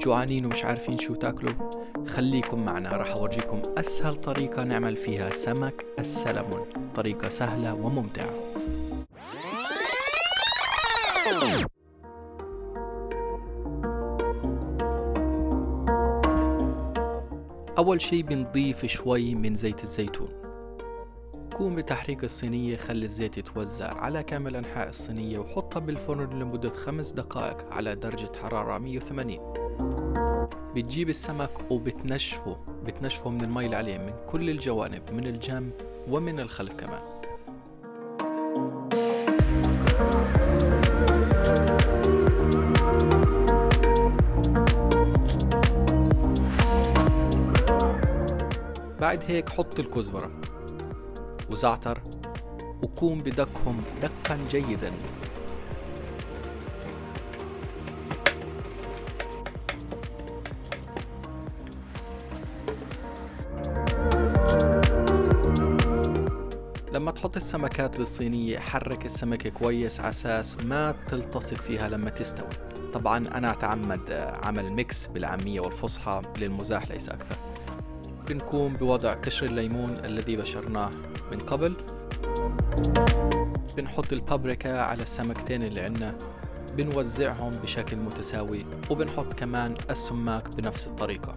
جوعانين ومش عارفين شو تاكلوا؟ خليكم معنا، رح أورجيكم أسهل طريقة نعمل فيها سمك السلمون، طريقة سهلة وممتعة. أول شي بنضيف شوي من زيت الزيتون. قوم بتحريك الصينية، خلي الزيت يتوزع على كامل أنحاء الصينية وحطها بالفرن لمدة 5 دقائق على درجة حرارة 180. بتجيب السمك وبتنشفه من المي اللي عليه من كل الجوانب، من الجنب ومن الخلف كمان. بعد هيك حط الكزبرة وزعتر وقوم بدقهم دقا جيدا. لما تحط السمكات بالصينية حرك السمكة كويس عساس ما تلتصق فيها لما تستوي. طبعا أنا أتعمد عمل ميكس بالعامية والفصحى للمزاح ليس أكثر. بنقوم بوضع قشر الليمون الذي بشرناه من قبل. بنحط البابريكا على السمكتين اللي عنا، بنوزعهم بشكل متساوي، وبنحط كمان السماك بنفس الطريقة.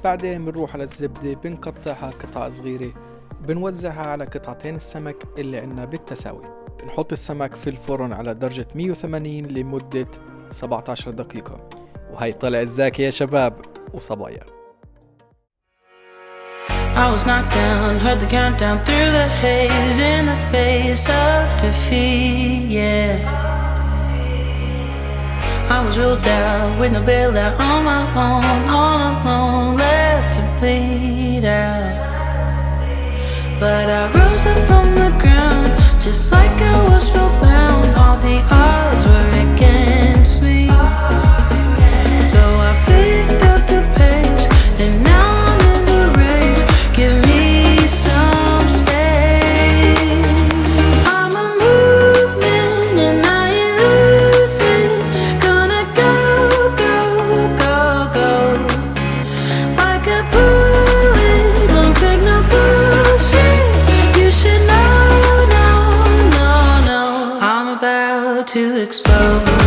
بعدين بنروح على الزبدة، بنقطعها قطع صغيرة، بنوزعها على قطعتين السمك اللي عنا بالتساوي. بنحط السمك في الفرن على درجة 180 لمدة 17 دقيقة. وهي طلع الزاكي يا شباب وصبايا. I was knocked down, heard the countdown through the haze in the face of defeat, yeah. I was ruled out with no bailout, on my own, all alone, left to bleed out. But I rose up from the ground, just like I was spellbound. All the odds were against me, so I picked up the pace, and now I'm in the race. Give me some space. I'm a movement and I ain't losing. Gonna go, go, go, go. Like a bullet, won't take no bullshit. You should know, no, no, no. I'm about to explode.